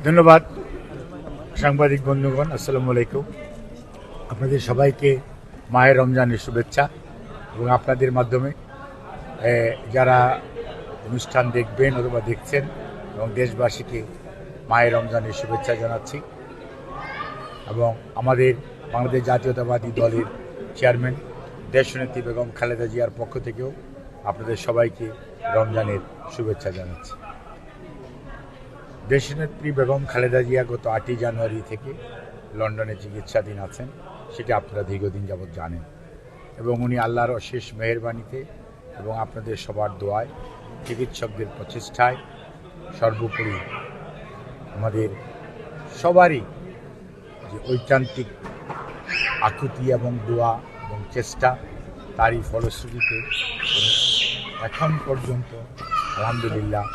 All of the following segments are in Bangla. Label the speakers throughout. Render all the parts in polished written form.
Speaker 1: ধন্যবাদ সাংবাদিক বন্ধুগণ, আসসালামু আলাইকুম। আপনাদের সবাইকে মাহে রমজানের শুভেচ্ছা এবং আপনাদের মাধ্যমে যারা অনুষ্ঠান দেখবেন অথবা দেখছেন এবং দেশবাসীকে মাহে রমজানের শুভেচ্ছা জানাচ্ছি। এবং আমাদের বাংলাদেশ জাতীয়তাবাদী দলের চেয়ারম্যান দেশনেত্রী বেগম খালেদা জিয়ার পক্ষ থেকেও আপনাদের সবাইকে রমজানের শুভেচ্ছা জানাচ্ছি। দেশনেত্রী বেগম খালেদা জিয়া গত 8ই জানুয়ারি থেকে লন্ডনে চিকিৎসাধীন আছেন, সেটা আপনারা দীর্ঘদিন যাবৎ জানেন। এবং উনি আল্লাহর অশেষ মেহেরবানিতে এবং আপনাদের সবার দোয়ায়, চিকিৎসকদের প্রচেষ্টায়, সর্বোপরি আমাদের সবারই যে ঐকান্তিক আকুতি এবং দোয়া এবং চেষ্টা, তারই ফলশ্রুতিতে এখন পর্যন্ত আলহামদুলিল্লাহ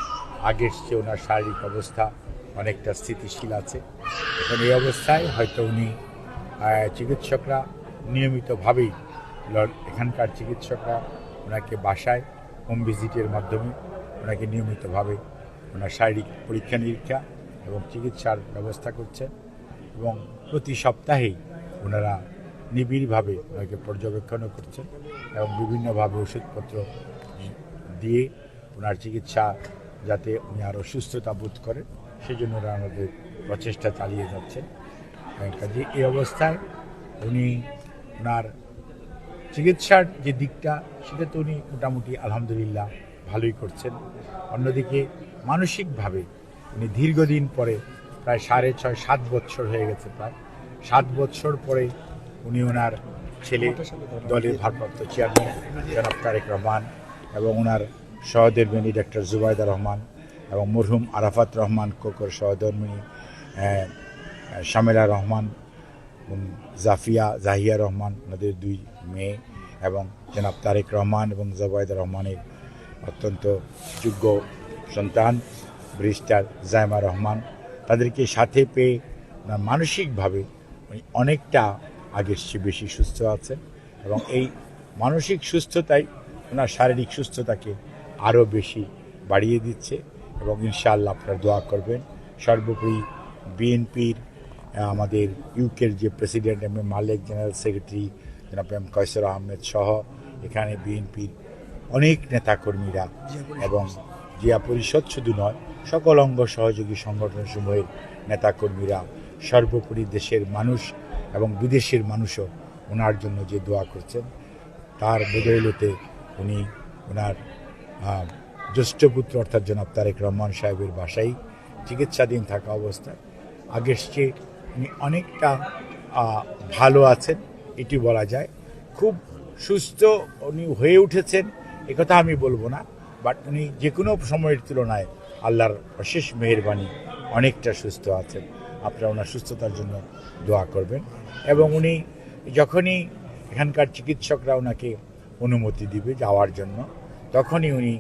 Speaker 1: আগের চেয়ে ওনার শারীরিক অবস্থা অনেকটা স্থিতিশীল আছে। এখন এই অবস্থায় হয়তো উনি চিকিৎসকরা নিয়মিতভাবেই এখানকার চিকিৎসকরা ওনাকে বাসায় হোম ভিজিটের মাধ্যমে ওনাকে নিয়মিতভাবে ওনার শারীরিক পরীক্ষা নিরীক্ষা এবং চিকিৎসার ব্যবস্থা করছেন এবং প্রতি সপ্তাহেই ওনারা নিবিড়ভাবে ওনাকে পর্যবেক্ষণও করছেন এবং বিভিন্নভাবে ওষুধপত্র দিয়ে ওনার চিকিৎসা যাতে উনি আরও সুস্থতা বোধ করেন সেজন্য ওরা আমাদের প্রচেষ্টা চালিয়ে যাচ্ছেন। কাজে এই অবস্থায় উনি ওনার চিকিৎসার যে দিকটা সেটা তো উনি মোটামুটি আলহামদুলিল্লাহ ভালোই করছেন। অন্যদিকে মানসিকভাবে উনি দীর্ঘদিন পরে প্রায় 6.5-7 বছর হয়ে গেছে, প্রায় 7 বছর পরে উনি ওনার ছেলে দলের ভারপ্রাপ্ত চেয়ারম্যান জনাব তারেক রহমান এবং ওনার সহধর্মিণী ডক্টর জুবাইদা রহমান এবং মরহুম আরাফাত রহমান কোকর সহধর্মিণী শামেলা রহমান এবং জাহিয়া রহমান, ওনাদের 2 মেয়ে এবং জনাব তারেক রহমান এবং জুবাইদা রহমানের অত্যন্ত যোগ্য সন্তান ব্যারিস্টার জাইমা রহমান, তাদেরকে সাথে পেয়ে ওনার মানসিকভাবে অনেকটা আগের চেয়ে বেশি সুস্থ আছেন এবং এই মানসিক সুস্থতাই ওনার শারীরিক সুস্থতাকে আরও বেশি বাড়িয়ে দিচ্ছে এবং ইনশাআল্লাহ আপনারা দোয়া করবেন। সর্বোপরি বিএনপির আমাদের ইউকের যে প্রেসিডেন্ট মালেক, জেনারেল সেক্রেটারি জনাব কয়সর আহমেদ সহ এখানে বিএনপির অনেক নেতাকর্মীরা এবং জিয়া পরিষদ শুধু নয় সকল অঙ্গ সহযোগী সংগঠনসমূহের নেতাকর্মীরা, সর্বোপরি দেশের মানুষ এবং বিদেশের মানুষও ওনার জন্য যে দোয়া করছেন তার বদৌলতে উনি ওনার জ্যেষ্ঠ পুত্র অর্থাৎ জনাব তারেক রহমান সাহেবের বাসায় চিকিৎসাধীন থাকা অবস্থায় আগের চেয়ে উনি অনেকটা ভালো আছেন, এটি বলা যায়। খুব সুস্থ উনি হয়ে উঠেছেন একথা আমি বলবো না, বাট উনি যে কোনো সময়ের তুলনায় আল্লাহর অশেষ মেহেরবানি অনেকটা সুস্থ আছেন। আপনারা ওনার সুস্থতার জন্য দোয়া করবেন এবং উনি যখনই এখানকার চিকিৎসকরা ওনাকে অনুমতি দিবে যাওয়ার জন্য তখনই উনি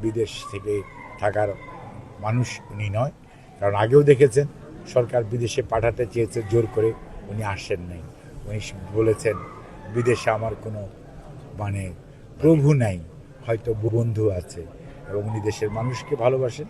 Speaker 1: বিদেশ থেকে থাকার মানুষ উনি নয়। কারণ আগেও দেখেছেন সরকার বিদেশে পাঠাতে চেয়েছে, জোর করে উনি আসেন নাই। উনি বলেছেন বিদেশে আমার কোনো প্রভু নাই, হয়তো বন্ধু আছে এবং উনি দেশের মানুষকে ভালোবাসেন